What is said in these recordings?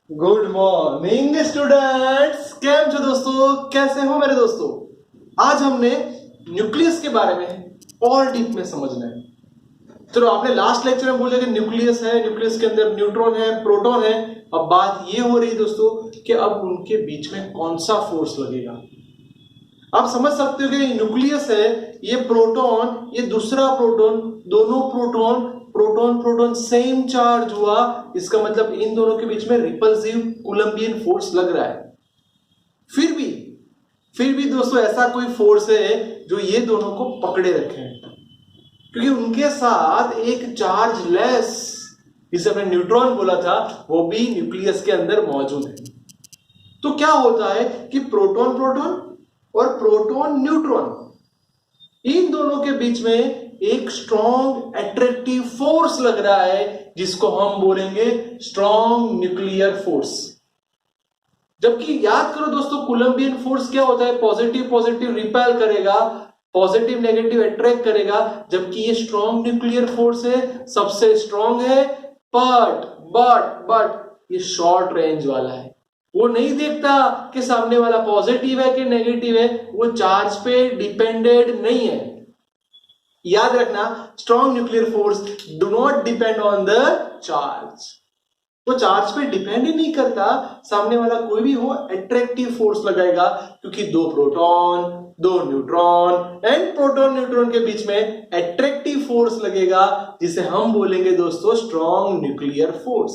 Good morning students. Cam छो दोस्तों, कैसे हो मेरे दोस्तों। आज हमने न्यूक्लियस के बारे में और डीप में समझना है। चलो, आपने लास्ट लेक्चर में बोला कि न्यूक्लियस है, न्यूक्लियस के अंदर न्यूट्रॉन है, प्रोटॉन है। अब बात ये हो रही दोस्तों कि अब उनके बीच में कौन सा फोर्स लगेगा। आप समझ सकते हो कि न्यूक्लियस है, ये प्रोटॉन, ये दूसरा प्रोटॉन, दोनों proton proton proton same charge हुआ। इसका मतलब इन दोनों के बीच में रिपल्सिव कूलम्बियन फोर्स लग रहा है। फिर भी दोस्तों ऐसा कोई फोर्स है जो ये दोनों को पकड़े रखे हैं, क्योंकि उनके साथ एक चार्ज लेस, जिसे हमने न्यूट्रॉन बोला था, वो भी न्यूक्लियस के अंदर मौजूद है। तो क्या होता है कि प्रोटॉन प्रोटॉन और प्रोटॉन न्यूट्रॉन, इन दोनों के बीच में एक स्ट्रॉन्ग एट्रैक्टिव फोर्स लग रहा है, जिसको हम बोलेंगे स्ट्रॉन्ग न्यूक्लियर फोर्स। जबकि याद करो दोस्तों, कूलम्बियन फोर्स क्या होता है? पॉजिटिव पॉजिटिव रिपेल करेगा, पॉजिटिव नेगेटिव अट्रैक्ट करेगा। जबकि ये स्ट्रॉन्ग न्यूक्लियर फोर्स है, सबसे स्ट्रॉन्ग है, बट ये शॉर्ट रेंज वाला है। वो नहीं देखता कि सामने वाला पॉजिटिव है कि नेगेटिव है, वो चार्ज पे डिपेंडेड नहीं है। याद रखना, strong nuclear force do not depend on the charge. वो चार्ज पे डिपेंड ही नहीं करता, सामने वाला कोई भी हो एट्रैक्टिव फोर्स लगाएगा, क्योंकि दो प्रोटॉन, दो न्यूट्रॉन एंड प्रोटॉन न्यूट्रॉन के बीच में एट्रैक्टिव फोर्स लगेगा, जिसे हम बोलेंगे दोस्तों स्ट्रॉन्ग न्यूक्लियर फोर्स।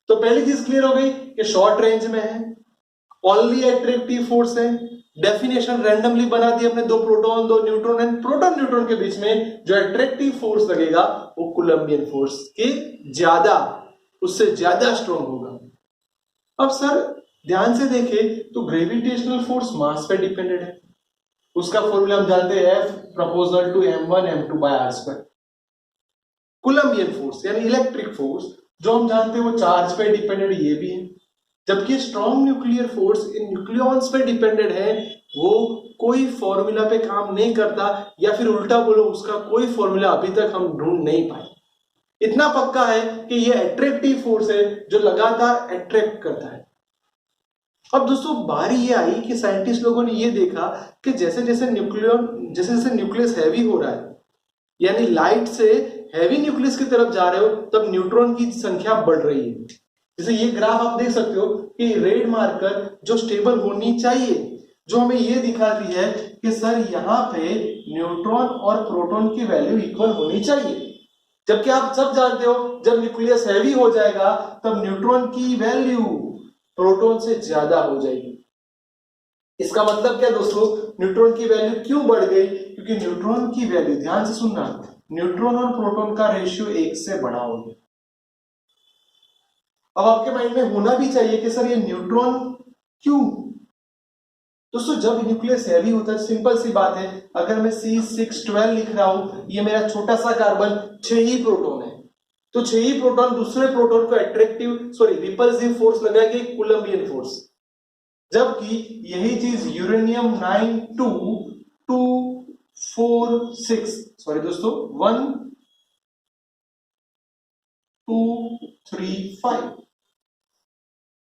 तो पहली चीज क्लियर हो गई कि शॉर्ट रेंज में है, ओनली एट्रैक्टिव फोर्स है। डेफिनेशन रैंडमली बना दी हमने, दो प्रोटॉन दो न्यूट्रॉन एंड प्रोटॉन न्यूट्रॉन के बीच में जो एट्रैक्टिव फोर्स लगेगा वो कूलम्बियन फोर्स के ज्यादा, उससे ज्यादा स्ट्रॉन्ग होगा। अब सर ध्यान से देखें तो ग्रेविटेशनल फोर्स मास पे डिपेंडेंट है। उसका फॉर्मूला हम जानते हैं, F proportional to m1 m2 by r²। Coulombian force यानी इलेक्ट्रिक फोर्स जो हम जानते हैं वो चार्ज पे डिपेंडेंट ये भी है। जबकि strong nuclear force in nucleons पे डिपेंडेंट है, वो कोई फॉर्मूला पे काम नहीं करता, या फिर उल्टा बोलो उसका कोई फॉर्मूला अभी तक हम ढूंढ नहीं पाए। इतना पक्का है कि ये एट्रैक्टिव फोर्स है जो लगातार अट्रैक्ट करता है। अब दोस्तों बारी ये आई कि साइंटिस्ट लोगों ने ये देखा कि जैसे जैसे न्यूक्लियस हैवी हो रहा है, यानी लाइट से हैवी न्यूक्लियस की तरफ जा रहे हो, तब न्यूट्रॉन की संख्या बढ़ रही है। जैसे ये ग्राफ आप देख सकते हो कि रेड मार्कर जो स्टेबल होनी चाहिए, जो हमें ये दिखाती है कि सर यहाँ पे न्यूट्रॉन और प्रोटॉन की वैल्यू इक्वल होनी चाहिए। जबकि आप सब जानते हो जब न्यूक्लियस हैवी हो जाएगा तब न्यूट्रॉन की वैल्यू प्रोटॉन से ज्यादा हो जाएगी। इसका मतलब क्या दोस्तों, न्यूट्रॉन की वैल्यू क्यों बढ़ गई? क्योंकि न्यूट्रॉन की वैल्यू, ध्यान से सुनना, न्यूट्रॉन और प्रोटॉन का रेशियो 1 से बड़ा हो गया। अब आपके माइंड में होना भी चाहिए कि सर ये न्यूट्रॉन क्यों? दोस्तों जब न्यूक्लियस हैवी होता है, सिंपल सी बात है, अगर मैं C612 लिख रहा हूं, ये मेरा छोटा सा कार्बन, 6 ही प्रोटॉन है, तो 6 ही प्रोटॉन दूसरे प्रोटॉन को रिपल्सिव फोर्स लगाएंगे, कूलम्बियन फोर्स। जबकि यही चीज यूरेनियम 9246, सॉरी दोस्तों 1235,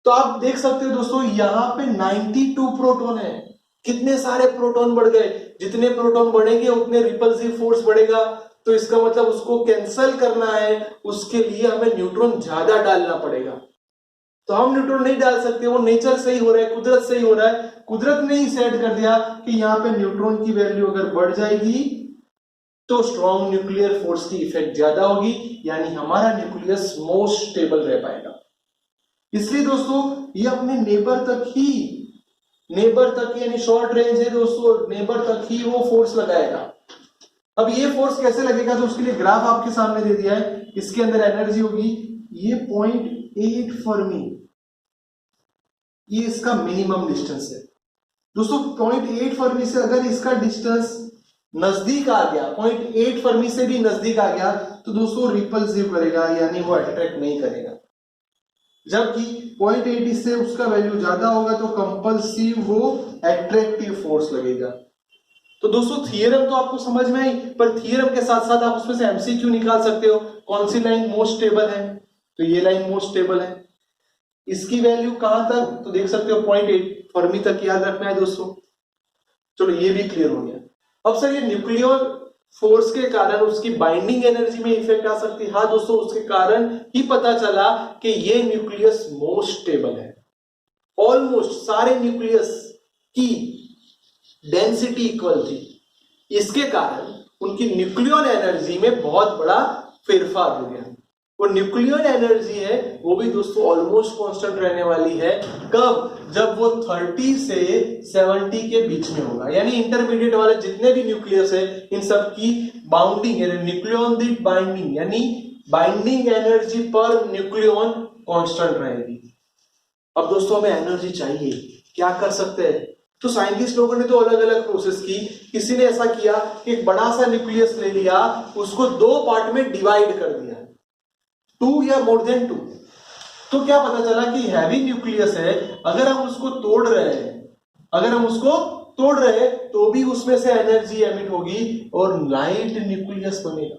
तो आप देख सकते हो दोस्तों यहां पे 92 प्रोटॉन है। कितने सारे प्रोटॉन बढ़ गए, जितने प्रोटॉन बढ़ेंगे उतने रिपल्सिव फोर्स बढ़ेगा। तो इसका मतलब उसको कैंसिल करना है, उसके लिए हमें न्यूट्रॉन ज्यादा डालना पड़ेगा। तो हम न्यूट्रॉन नहीं डाल सकते, वो नेचर से ही हो रहा है, कुदरत से ही हो रहा है। कुदरत ने ही सेट कर दिया कि यहाँ पे न्यूट्रॉन की वैल्यू अगर बढ़ जाएगी तो स्ट्रॉन्ग न्यूक्लियर फोर्स की इफेक्ट ज्यादा होगी, यानी हमारा न्यूक्लियस मोस्ट स्टेबल रह पाएगा। इसलिए दोस्तों ये अपने नेबर तक यानी शॉर्ट रेंज है दोस्तों, नेबर तक ही वो फोर्स लगाएगा। अब ये फोर्स कैसे लगेगा, तो उसके लिए ग्राफ आपके सामने दे दिया है। इसके अंदर एनर्जी होगी ये 0.8 फर्मी, ये इसका मिनिमम डिस्टेंस है दोस्तों। 0.8 फर्मी से अगर इसका डिस्टेंस नजदीक आ गया, 0.8 फर्मी से भी नजदीक आ गया, तो दोस्तों रिपल्सिव करेगा, यानी वो अट्रैक्ट नहीं करेगा। जबकि 0.8 से उसका वैल्यू ज्यादा होगा तो कंपल्सिव वो एट्रैक्टिव फोर्स लगेगा। तो दोस्तों थियरम तो आपको समझ में आई, पर थियरम के साथ साथ आप उसमें से एमसीक्यू निकाल सकते हो। कौन सी लाइन मोस्ट स्टेबल है, तो ये लाइन मोस्ट स्टेबल है। इसकी वैल्यू कहां तक, तो देख सकते हो 0.8 फर्मी तक याद रखना है दोस्तों। चलो ये भी क्लियर हो गया। अब सर ये न्यूक्लियर फोर्स के कारण उसकी बाइंडिंग एनर्जी में इफेक्ट आ सकती है। हाँ दोस्तों, उसके कारण ही पता चला कि ये न्यूक्लियस मोस्ट स्टेबल है। ऑलमोस्ट सारे न्यूक्लियस की डेंसिटी इक्वल थी, इसके कारण उनकी न्यूक्लियर एनर्जी में बहुत बड़ा फेरफार हो गया। वो न्यूक्लियर एनर्जी है वो भी दोस्तों ऑलमोस्ट कांस्टेंट रहने वाली है। कब? जब वो 30 से 70 के बीच में होगा, यानी इंटरमीडिएट वाले जितने भी न्यूक्लियस है इन सब की बाउंडिंग न्यूक्लियन बाइंडिंग यानी binding energy per nucleon constant रहेगी। अब दोस्तों हमें एनर्जी चाहिए, क्या कर सकते हैं? तो साइंटिस्ट लोगों ने तो अलग अलग प्रोसेस की। किसी ने ऐसा किया कि एक बड़ा सा न्यूक्लियस ले लिया, उसको 2 पार्ट में डिवाइड कर दिया, 2 या मोर देन 2। तो क्या पता चला कि हैवी न्यूक्लियस है, अगर हम उसको तोड़ रहे हैं तो भी उसमें से एनर्जी एमिट होगी और लाइट न्यूक्लियस बनेगा।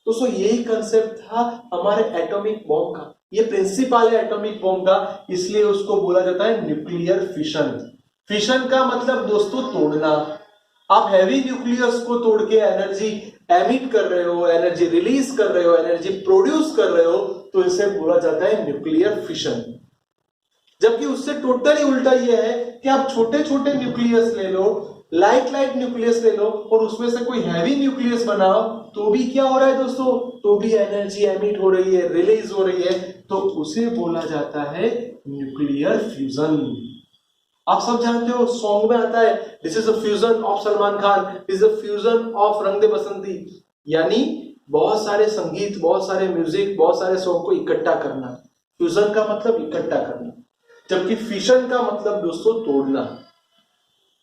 दोस्तों यही कंसेप्ट था हमारे एटॉमिक बॉम्ब का, ये प्रिंसिपल है एटॉमिक बॉम्ब का, इसलिए उसको बोला जाता है न्यूक्लियर फिशन। फिशन का मतलब दोस्तों तोड़ना। आप हैवी न्यूक्लियस को तोड़ के एनर्जी एमिट कर रहे हो, एनर्जी रिलीज कर रहे हो, एनर्जी प्रोड्यूस कर रहे हो, तो इसे बोला जाता है न्यूक्लियर फिशन। जबकि उससे टोटली उल्टा यह है कि आप छोटे छोटे न्यूक्लियस ले लो, लाइट न्यूक्लियस ले लो और उसमें से कोई हैवी न्यूक्लियस बनाओ, तो भी क्या हो रहा है दोस्तों? तो भी एनर्जी एमिट हो रही है, रिलीज हो रही है, तो उसे बोला जाता है न्यूक्लियर फ्यूजन। आप सब जानते हो, सॉन्ग में आता है this is a fusion of Salman Khan, this is a fusion of रंग दे बसंती, यानी बहुत सारे संगीत, बहुत सारे म्यूजिक, बहुत सारे सॉन्ग को इकट्ठा करना। फ्यूजन का मतलब इकट्ठा करना, जबकि फिशन का मतलब दोस्तों तोड़ना।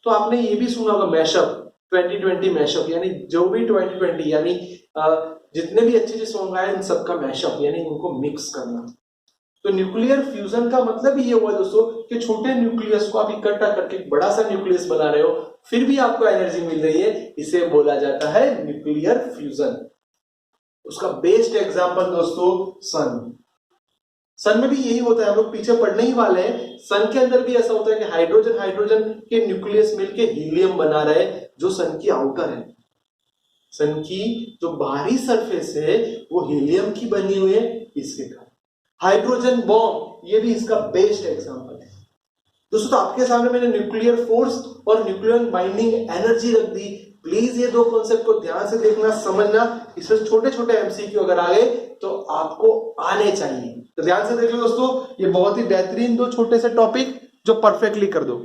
तो आपने ये भी सुना होगा मैशअप, 2020 मैशअप, यानी जो भी 2020 यानी जितने भी अच्छे अच्छे सॉन्ग आए इन सबका मैशअप यानी उनको मिक्स करना। तो न्यूक्लियर फ्यूजन का मतलब ये हुआ दोस्तों कि छोटे न्यूक्लियस को आप इकट्ठा करके बड़ा सा न्यूक्लियस बना रहे हो, फिर भी आपको एनर्जी मिल रही है, इसे बोला जाता है न्यूक्लियर फ्यूजन। उसका बेस्ट एग्जांपल दोस्तों सन में भी यही होता है, हम लोग पीछे पढ़ने ही वाले हैं। सन के अंदर भी ऐसा होता है कि हाइड्रोजन के न्यूक्लियस मिलके हीलियम बना रहे, जो सन की आउटर है। सन की जो बाहरी सरफेस है वो हीलियम की बनी हुई है, इसके कारण हाइड्रोजन बॉम्ब ये भी इसका बेस्ट एग्जांपल है। दोस्तों तो आपके सामने मैंने न्यूक्लियर फोर्स और न्यूक्लियर बाइंडिंग एनर्जी रख दी। प्लीज ये 2 कॉन्सेप्ट को ध्यान से देखना, समझना। इसमें छोटे छोटे एमसीक्यू अगर आ गए तो आपको आने चाहिए, तो ध्यान से देख लो दोस्तों। ये बहुत ही बेहतरीन 2 छोटे से टॉपिक जो परफेक्टली कर दो।